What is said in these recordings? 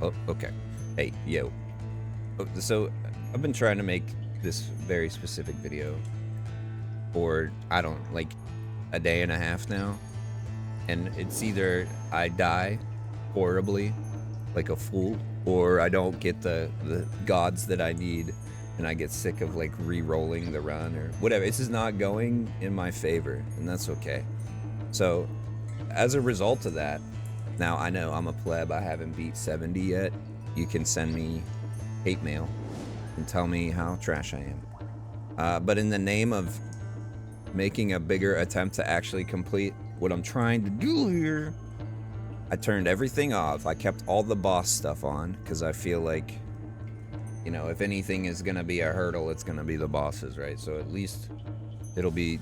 Oh, okay. Hey, yo. So, I've been trying to make this very specific video for, I don't, like, a day and a half now. And it's either I die horribly, like a fool, or I don't get the gods that I need, and I get sick of, like, re-rolling the run or whatever. This is not going in my favor, and that's okay. So, as a result of that, now I know I'm a pleb, I haven't beat 70 yet. You can send me hate mail and tell me how trash I am. But in the name of making a bigger attempt to actually complete what I'm trying to do here, I turned everything off. I kept all the boss stuff on because I feel like, you know, if anything is gonna be a hurdle, it's gonna be the bosses, right? So at least it'll be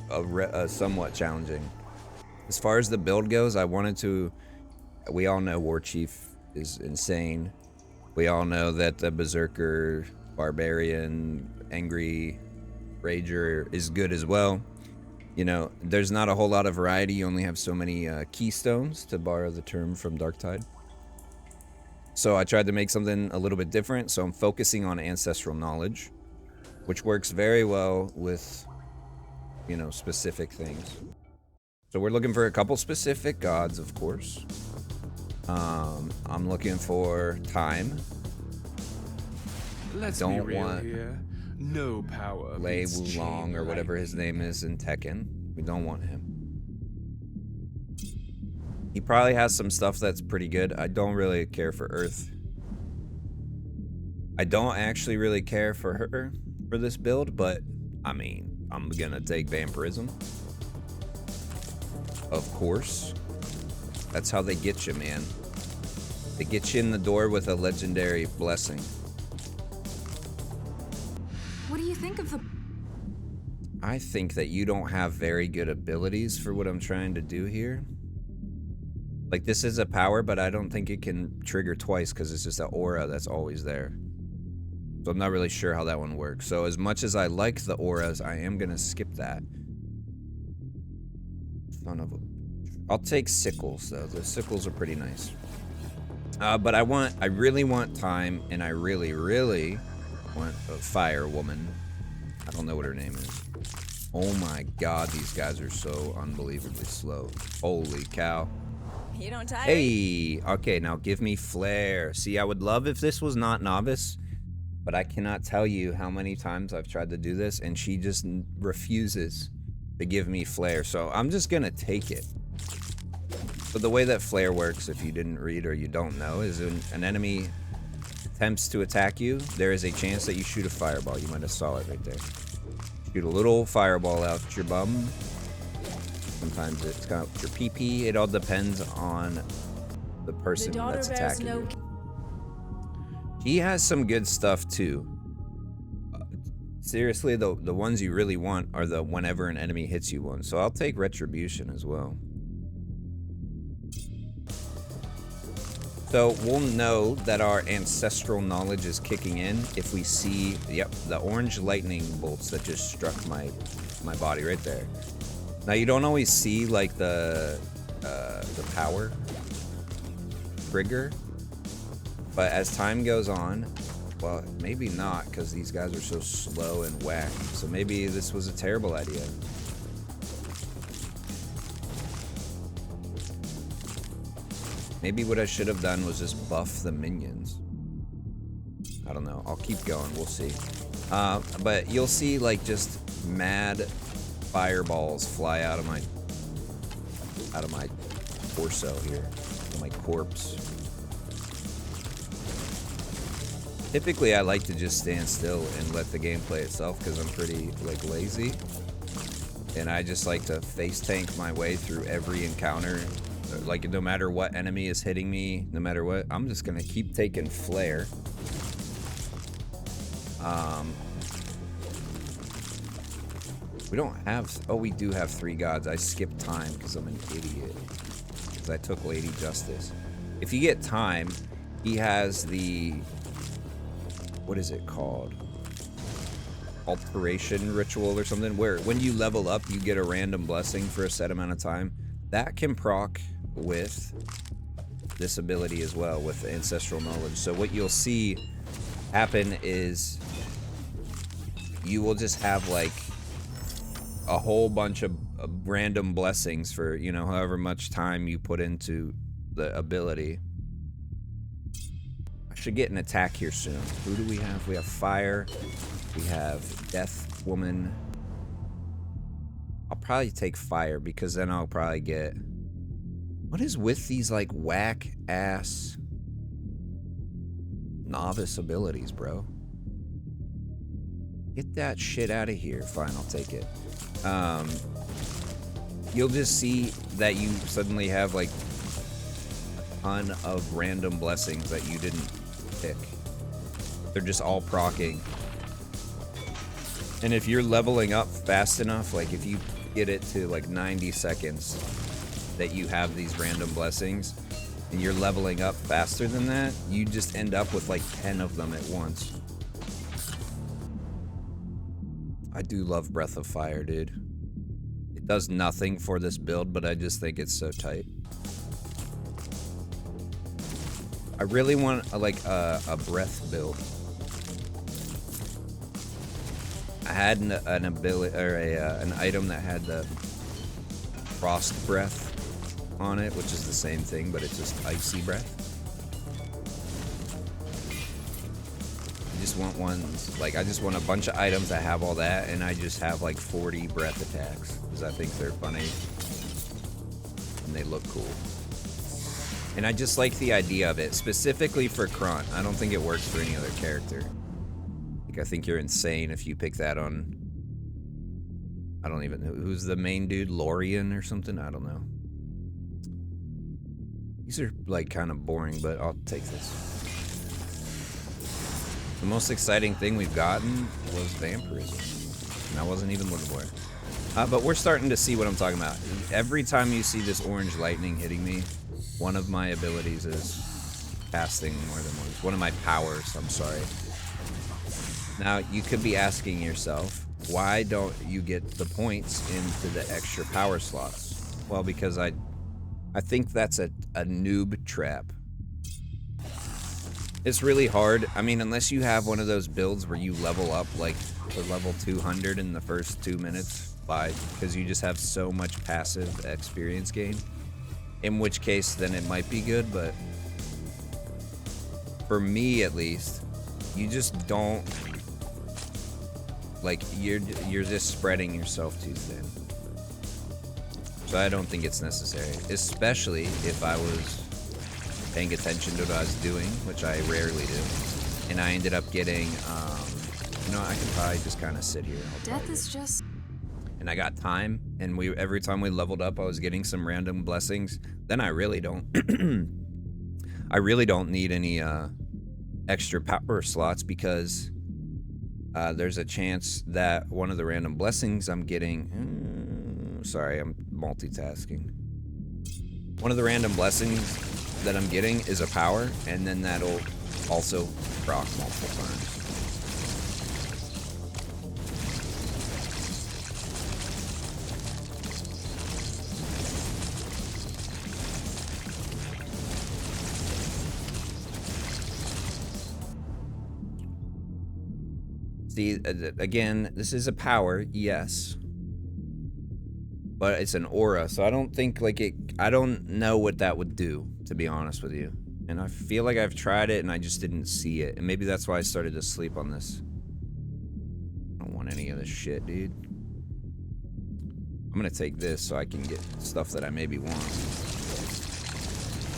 a somewhat challenging. As far as the build goes, I wanted to, we all know War Chief is insane. We all know that the Berserker, Barbarian, Angry Rager is good as well. You know, there's not a whole lot of variety. You only have so many keystones, to borrow the term from Darktide. So I tried to make something a little bit different. So I'm focusing on Ancestral Knowledge, which works very well with, you know, specific things. So we're looking for a couple specific gods, of course. I'm looking for time. Let's Don't be real want here. No power. Lei beats Wulong chain or whatever his name lightning. is in Tekken. We don't want him. He probably has some stuff that's pretty good. I don't really care for Earth. I don't actually really care for her for this build, but I mean, I'm gonna take Vampirism. Of course. That's how they get you, man. They get you in the door with a legendary blessing. What do you think of the... I think that you don't have very good abilities for what I'm trying to do here. Like, this is a power, but I don't think it can trigger twice because it's just an aura that's always there. So I'm not really sure how that one works. So as much as I like the auras, I am going to skip that. Son of a... I'll take sickles, though. The sickles are pretty nice. But I really want time, and I really want a fire woman. I don't know what her name is. Oh my god, these guys are so unbelievably slow. Holy cow. You don't tire. Hey, okay, now give me flair. See, I would love if this was not novice, but I cannot tell you how many times I've tried to do this, and she just refuses to give me flair. So I'm just gonna take it. So the way that flare works, if you didn't read or you don't know, is when an enemy attempts to attack you, there is a chance that you shoot a fireball. You might have saw it right there. Shoot a little fireball out your bum. Sometimes it's got your PP. It all depends on the person that's attacking you. He has some good stuff too. Seriously, the ones you really want are the whenever an enemy hits you one. So I'll take Retribution as well. So we'll know that our Ancestral Knowledge is kicking in if we see, yep, the orange lightning bolts that just struck my body right there. Now you don't always see like the power trigger, but as time goes on, well, maybe not, because these guys are so slow and whack. So maybe this was a terrible idea. Maybe what I should have done was just buff the minions. I don't know. I'll keep going. We'll see. But you'll see like just mad fireballs fly out of my torso here, my corpse. Typically, I like to just stand still and let the game play itself because I'm pretty like lazy, and I just like to face tank my way through every encounter. Like, no matter what enemy is hitting me, no matter what, I'm just gonna keep taking flare. We don't have, oh, we do have 3 gods. I skipped time because I'm an idiot. Because I took Lady Justice. If you get time, he has the, what is it called? Alteration ritual or something, where when you level up, you get a random blessing for a set amount of time. That can proc with this ability as well with Ancestral Knowledge. So what you'll see happen is you will just have like a whole bunch of random blessings for, you know, however much time you put into the ability. I should get an attack here soon. Who do we have? We have Fire. We have Death Woman. I'll probably take Fire because then I'll probably get... What is with these, like, whack-ass novice abilities, bro? Get that shit out of here. Fine, I'll take it. You'll just see that you suddenly have, like, a ton of random blessings that you didn't pick. They're just all proccing. And if you're leveling up fast enough, like, if you get it to, like, 90 seconds... that you have these random blessings and you're leveling up faster than that, you just end up with like 10 of them at once. I do love Breath of Fire, dude. It does nothing for this build, but I just think it's so tight. I really want like a breath build. I had an ability or an item that had the frost breath on it, which is the same thing, but it's just icy breath. I just want ones, like, I just want a bunch of items that have all that, and I just have like 40 breath attacks, because I think they're funny, and they look cool. And I just like the idea of it, specifically for Kront. I don't think it works for any other character. Like, I think you're insane if you pick that on, I don't even know, who's the main dude, Lorien or something? I don't know. These are like kind of boring, but I'll take this. The most exciting thing we've gotten was vampirism, and I wasn't even looking for it. But we're starting to see what I'm talking about. Every time you see this orange lightning hitting me, one of my abilities is casting more than once. One of my powers, I'm sorry. Now, you could be asking yourself, why don't you get the points into the extra power slots? Well, because I think that's a noob trap. It's really hard. I mean, unless you have one of those builds where you level up like to level 200 in the first 2 minutes because you just have so much passive experience gain. In which case, then it might be good, but for me at least, you just don't, like, you're just spreading yourself too thin. So I don't think it's necessary, especially if I was paying attention to what I was doing, which I rarely do. And I ended up getting, you know, I can probably just kind of sit here. Death is just... And I got time, and every time we leveled up, I was getting some random blessings. Then I really don't, I really don't need any extra power slots because there's a chance that one of the random blessings I'm getting, sorry, I'm multitasking. One of the random blessings that I'm getting is a power, and then that'll also proc multiple times. See, again, this is a power, yes. But it's an aura, so I don't think, like, I don't know what that would do, to be honest with you. And I feel like I've tried it, and I just didn't see it. And maybe that's why I started to sleep on this. I don't want any of this shit, dude. I'm gonna take this so I can get stuff that I maybe want.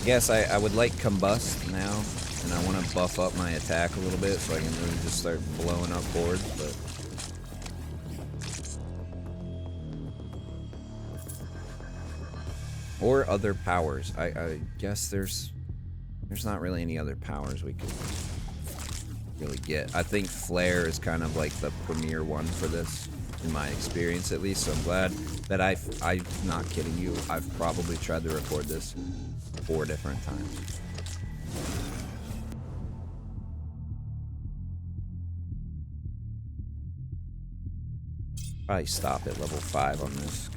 I guess I would like Combust now, and I want to buff up my attack a little bit so I can really just start blowing up boards, but... Or other powers. I guess there's not really any other powers we could really get. I think Flare is kind of like the premier one for this, in my experience at least, so I'm glad that I'm not kidding you, I've probably tried to record this 4 different times. Probably stop at level 5 on this.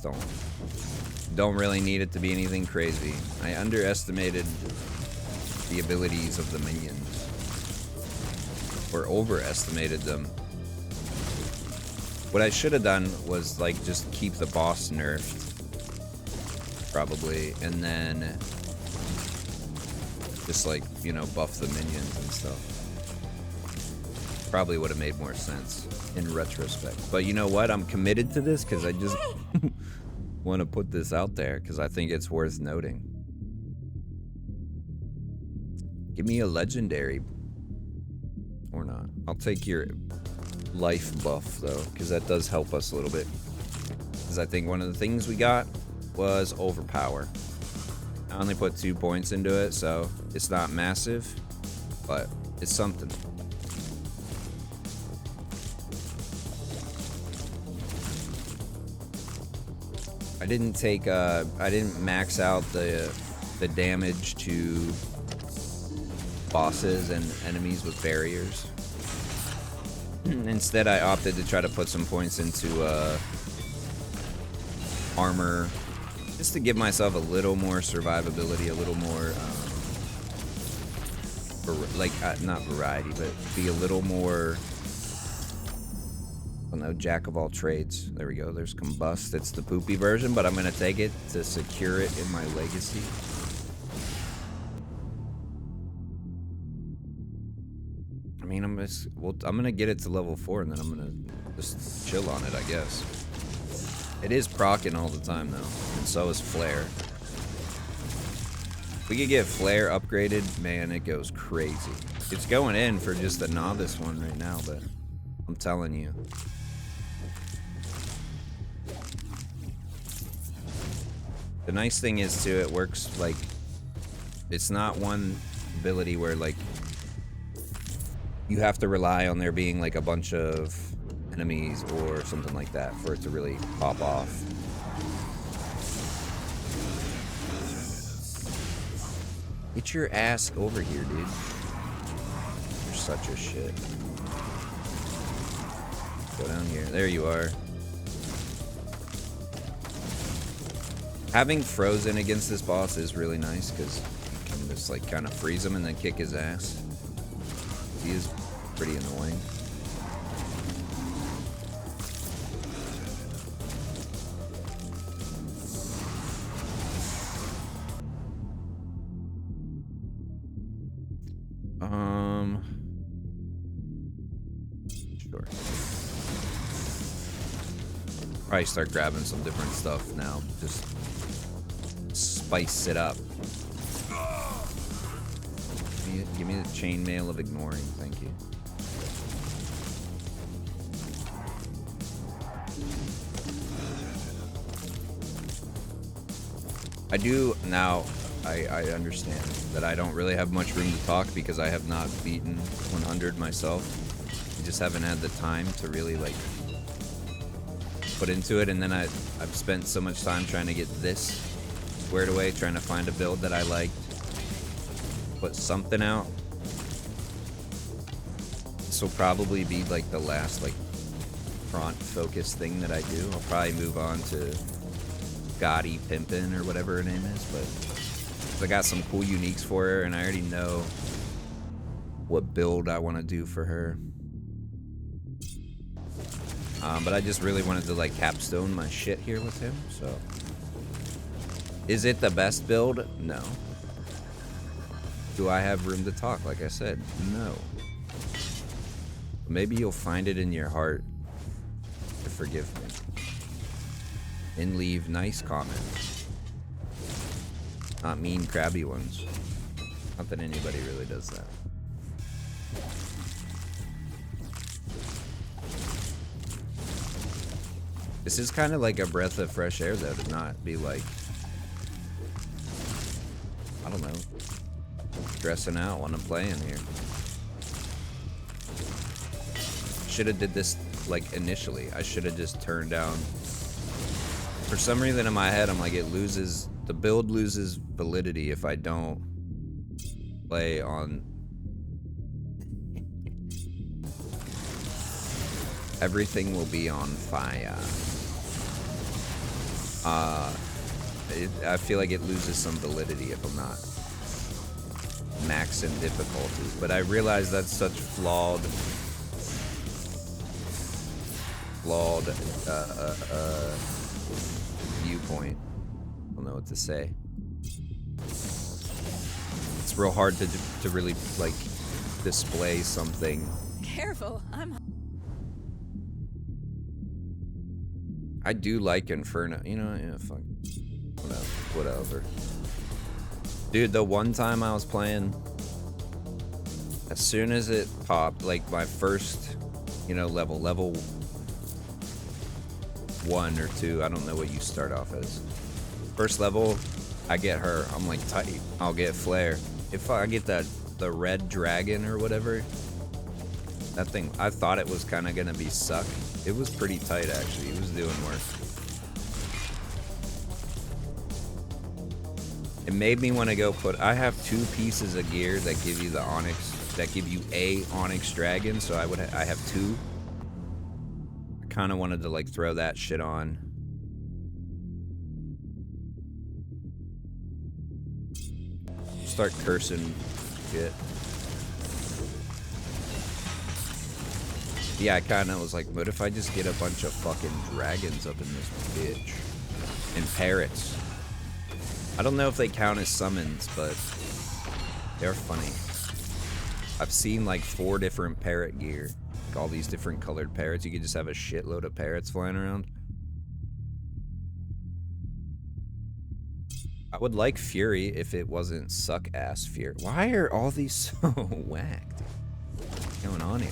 just don't really need it to be anything crazy. I underestimated the abilities of the minions, or overestimated them. What I should have done was like just keep the boss nerfed, probably, and then just like, you know, buff the minions and stuff. Probably would have made more sense in retrospect. But you know what? I'm committed to this because I just want to put this out there because I think it's worth noting. Give me a legendary. Or not. I'll take your life buff though, because that does help us a little bit. Because I think one of the things we got was overpower. I only put 2 points into it, so it's not massive, but it's something. I didn't take I didn't max out the damage to bosses and enemies with barriers. Instead, I opted to try to put some points into armor, just to give myself a little more survivability, a little more, not variety, but be a little more, I don't know, jack of all trades. There we go. There's Combust. It's the poopy version, but I'm going to take it to secure it in my legacy. I mean, I'm gonna get it to level 4 and then I'm gonna just chill on it, I guess. It is proccing all the time though, and so is Flare. If we could get Flare upgraded, man, it goes crazy. It's going in for just a novice one right now, but I'm telling you. The nice thing is too, it works like, it's not one ability where like, you have to rely on there being like a bunch of enemies or something like that for it to really pop off. Get your ass over here, dude. You're such a shit. Go down here. There you are. Having Frozen against this boss is really nice because you can just like kind of freeze him and then kick his ass. He is pretty annoying. Sure. Probably start grabbing some different stuff now. Just spice it up. Give me the chainmail of ignoring, thank you. I do now. I understand that I don't really have much room to talk because I have not beaten 100 myself. I just haven't had the time to really like put into it, and then I've spent so much time trying to get this squared away, trying to find a build that I liked. Put something out. This will probably be like the last like Kront focus thing that I do. I'll probably move on to Gotti Pimpin' or whatever her name is, but I got some cool uniques for her and I already know what build I want to do for her. But I just really wanted to like capstone my shit here with him, so. Is it the best build? No. Do I have room to talk? Like I said, no. Maybe you'll find it in your heart to forgive me. And leave nice comments. Not mean, crabby ones. Not that anybody really does that. This is kind of like a breath of fresh air, though, to not be like, I don't know, stressing out when I'm playing here. Should have did this like initially. I should have just turned down. For some reason in my head, I'm like, the build loses validity if I don't play on everything will be on fire. I feel like it loses some validity if I'm not max in difficulty. But I realize that's such flawed viewpoint. I don't know what to say. It's real hard to really like display something. Careful, I do like Inferno. You know, yeah, fuck. Whatever. Dude, the one time I was playing, as soon as it popped, like my first, you know, level 1 or 2, I don't know what you start off as. First level, I get her. I'm like, tight. I'll get Flare. If I get the red dragon or whatever, that thing, I thought it was kind of gonna be suck. It was pretty tight actually. It was doing work. It made me want to go put. I have 2 pieces of gear that give you the Onyx, that give you a Onyx dragon. So I have 2. I kind of wanted to like throw that shit on. Start cursing shit. Yeah, I kind of was like, what if I just get a bunch of fucking dragons up in this bitch? And parrots. I don't know if they count as summons, but they're funny. I've seen like 4 different parrot gear. Like all these different colored parrots. You could just have a shitload of parrots flying around. I would like Fury if it wasn't suck-ass Fury. Why are all these so whacked? What's going on here?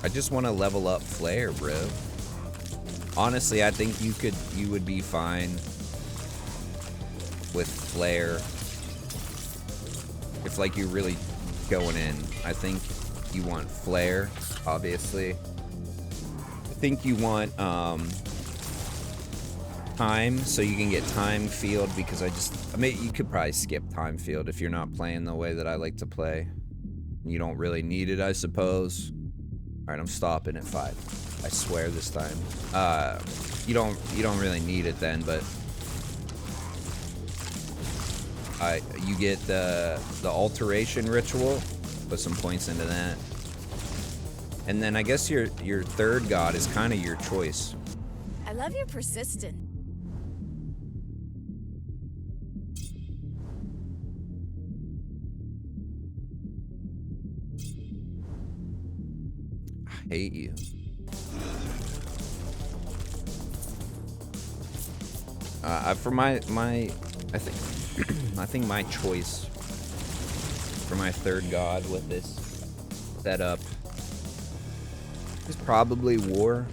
I just want to level up Flare, bro. Honestly, I think you would be fine with Flare if like you're really going in. I think you want Flare, obviously. I think you want time, so you can get time field, because I mean, you could probably skip time field if you're not playing the way that I like to play. You don't really need it, I suppose. All right, I'm stopping at 5. I swear this time. You don't really need it then, but you get the alteration ritual. Put some points into that, and then I guess your third god is kind of your choice. I love your persistence. Hate you. For my I think my choice for my third god with this setup is probably War.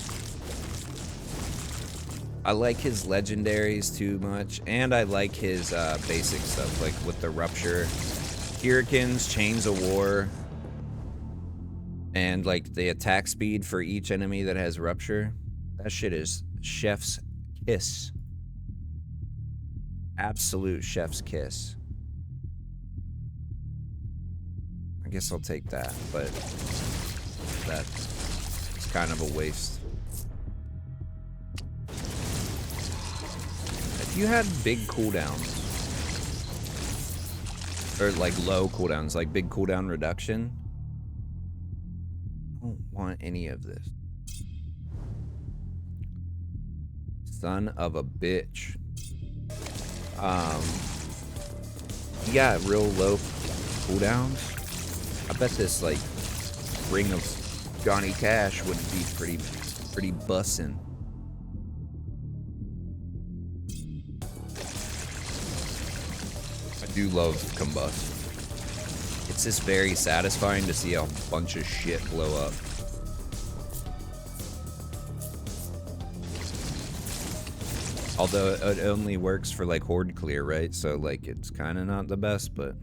I like his legendaries too much, and I like his basic stuff, like with the Rupture, Hurricanes, Chains of War, and like the attack speed for each enemy that has Rupture. That shit is chef's kiss. Absolute chef's kiss. I guess I'll take that, but that's kind of a waste. If you had big cooldowns, or like low cooldowns, like big cooldown reduction, I don't want any of this. Son of a bitch. You got real low cooldowns. I bet this like ring of Johnny Cash would be pretty bussin'. I do love Combust. It's just very satisfying to see a bunch of shit blow up. Although it only works for like horde clear, right? So like it's kind of not the best, but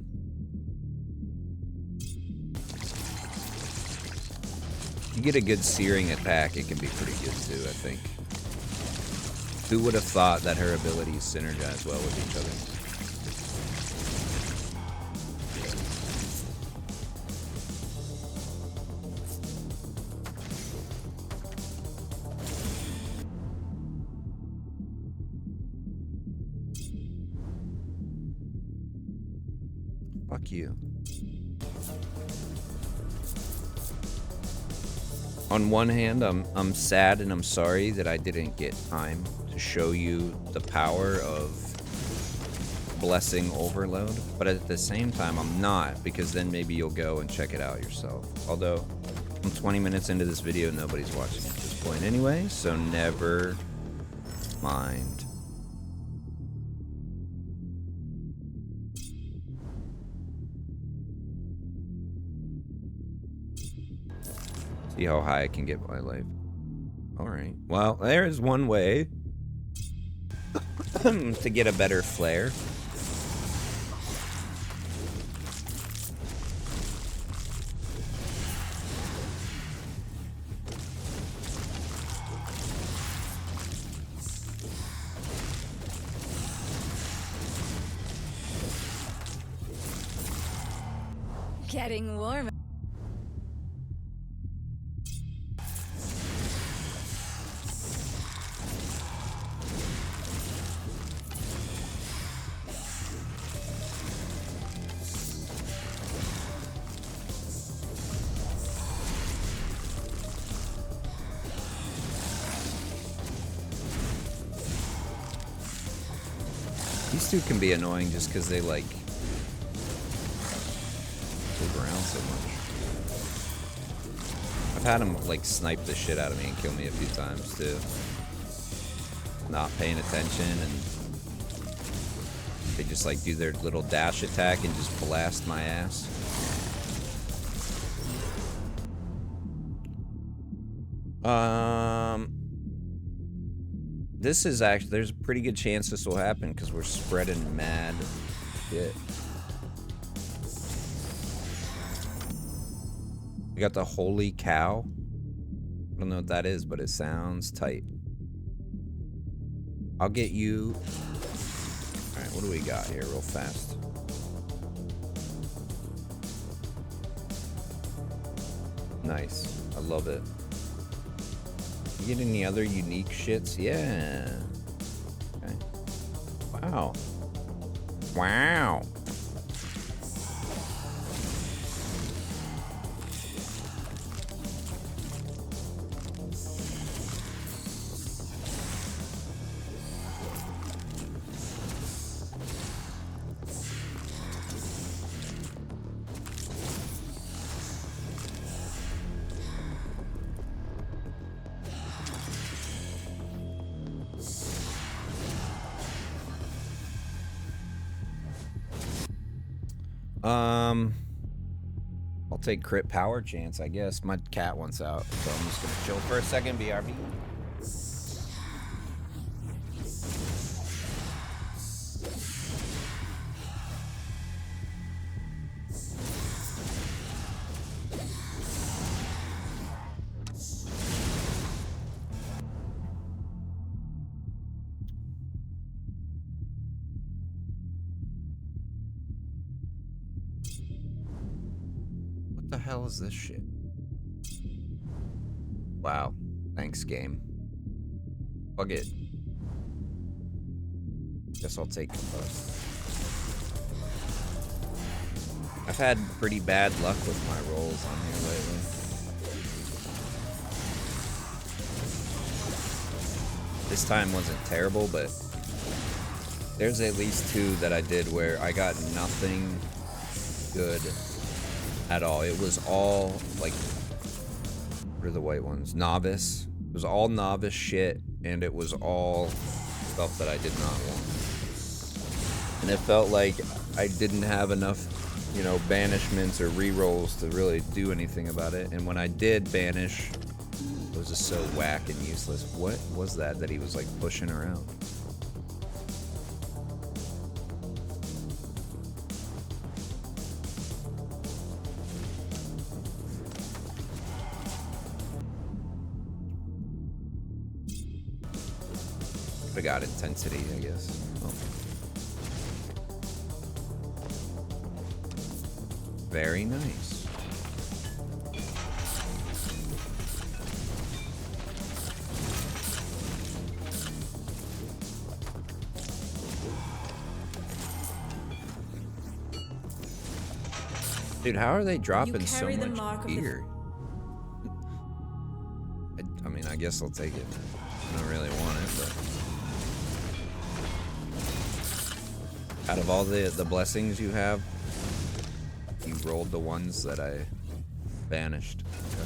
if you get a good searing attack, it can be pretty good too, I think. Who would have thought that her abilities synergize well with each other? Fuck you. On one hand, I'm sad and I'm sorry that I didn't get time to show you the power of blessing overload, but at the same time I'm not, because then maybe you'll go and check it out yourself. Although I'm 20 minutes into this video, nobody's watching at this point anyway, so never mind. See how high I can get my life. Alright. Well, there's one way to get a better flare. Getting warm. These two can be annoying just because they like move around so much. I've had them like snipe the shit out of me and kill me a few times too. Not paying attention, and they just like do their little dash attack and just blast my ass. This is actually, there's a pretty good chance this will happen because we're spreading mad shit. We got the holy cow. I don't know what that is, but it sounds tight. I'll get you. Alright, what do we got here real fast? Nice. I love it. You get any other unique shits? Yeah. Okay. Wow. Wow. I'll take crit power chance, I guess. My cat wants out, so I'm just gonna chill for a second, BRB. What the hell is this shit? Wow. Thanks, game. Fuck it. Guess I'll take I've had pretty bad luck with my rolls on here lately. This time wasn't terrible, but there's at least two that I did where I got nothing good at all. It was all like, what are the white ones? Novice. It was all novice shit, and it was all stuff that I did not want. And it felt like I didn't have enough, you know, banishments or rerolls to really do anything about it. And when I did banish, it was just so whack and useless. What was that he was like pushing around? I got intensity, I guess. Oh. Very nice. Dude, how are they dropping so much gear? I mean, I guess I'll take it. I don't really want it, but out of all the blessings you have, you rolled the ones that I banished. Okay.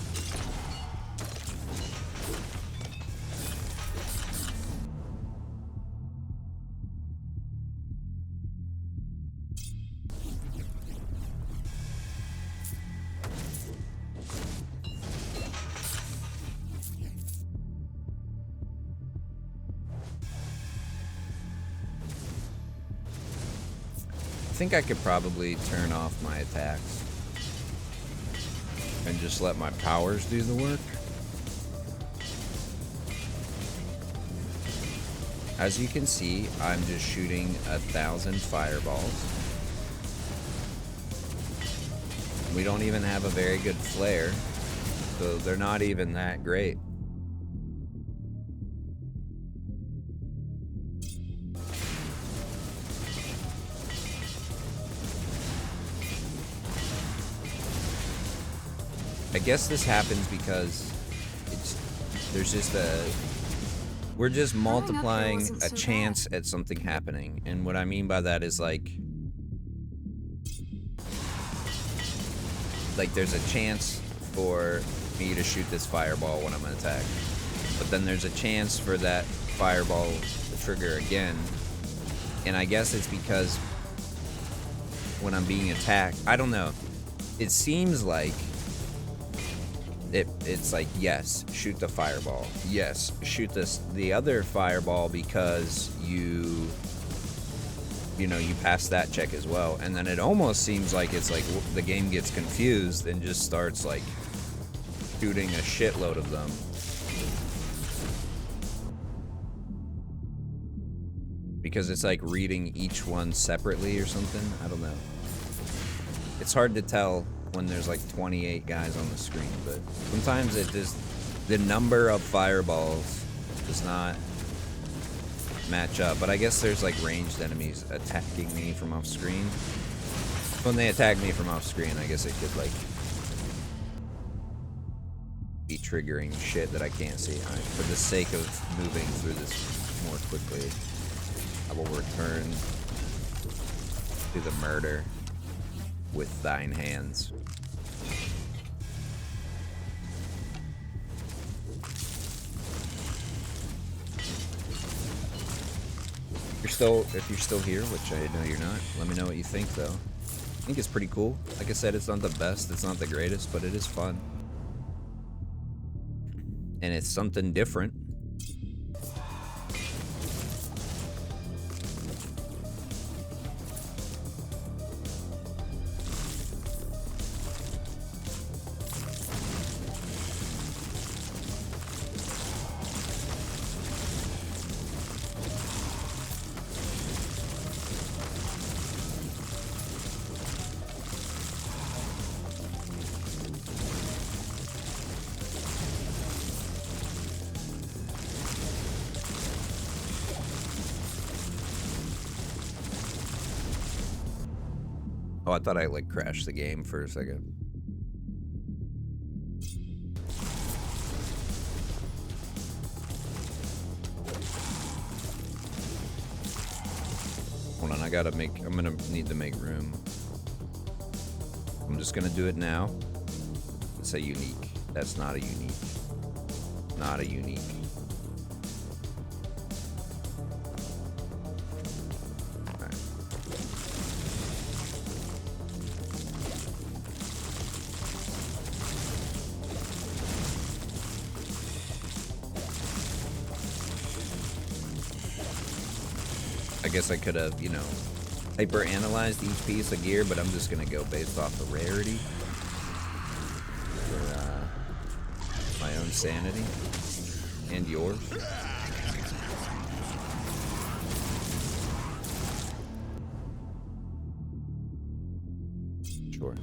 I think I could probably turn off my attacks and just let my powers do the work. As you can see, I'm just shooting 1,000 fireballs. We don't even have a very good flare, so they're not even that great. I guess this happens because we're just multiplying a chance at something happening. And what I mean by that is like there's a chance for me to shoot this fireball when I'm attacked. But then there's a chance for that fireball to trigger again. And I guess it's because when I'm being attacked, I don't know. It seems like it's like, yes, shoot the fireball. Yes, shoot the other fireball because you pass that check as well. And then it almost seems like it's like the game gets confused and just starts like shooting a shitload of them. Because it's like reading each one separately or something. I don't know. It's hard to tell when there's like 28 guys on the screen, but sometimes the number of fireballs does not match up. But I guess there's like ranged enemies attacking me from off screen. When they attack me from off screen, I guess it could like be triggering shit that I can't see. For the sake of moving through this more quickly, I will return to the murder with thine hands. If you're still here, which I know you're not, let me know what you think though. I think it's pretty cool. Like I said, it's not the best, it's not the greatest, but it is fun. And it's something different. Oh, I thought I like crashed the game for a second. Hold on, I'm gonna need to make room. I'm just gonna do it now. It's a unique. That's not a unique. Not a unique. I guess I could have, hyper analyzed each piece of gear, but I'm just gonna go based off the rarity for my own sanity and yours. Sure.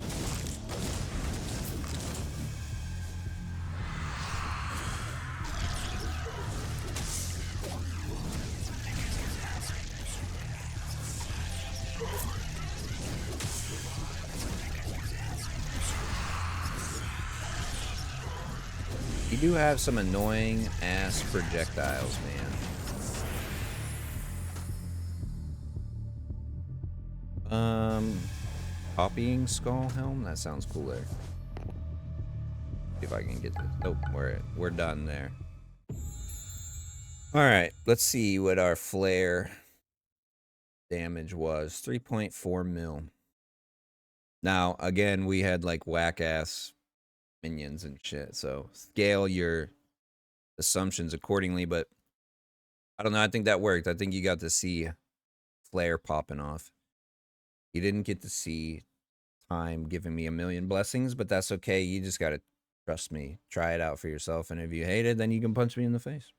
You do have some annoying ass projectiles, man. Copying skull helm? That sounds cooler. See if I can get this. Nope, we're done there. Alright, let's see what our flare damage was. 3.4 mil. Now, again, we had like whack ass minions and shit, so scale your assumptions accordingly, but I don't know, I think that worked. I think you got to see flare popping off. You didn't get to see time giving me a million blessings, but that's okay. You just gotta trust me. Try it out for yourself, and if you hate it, then you can punch me in the face.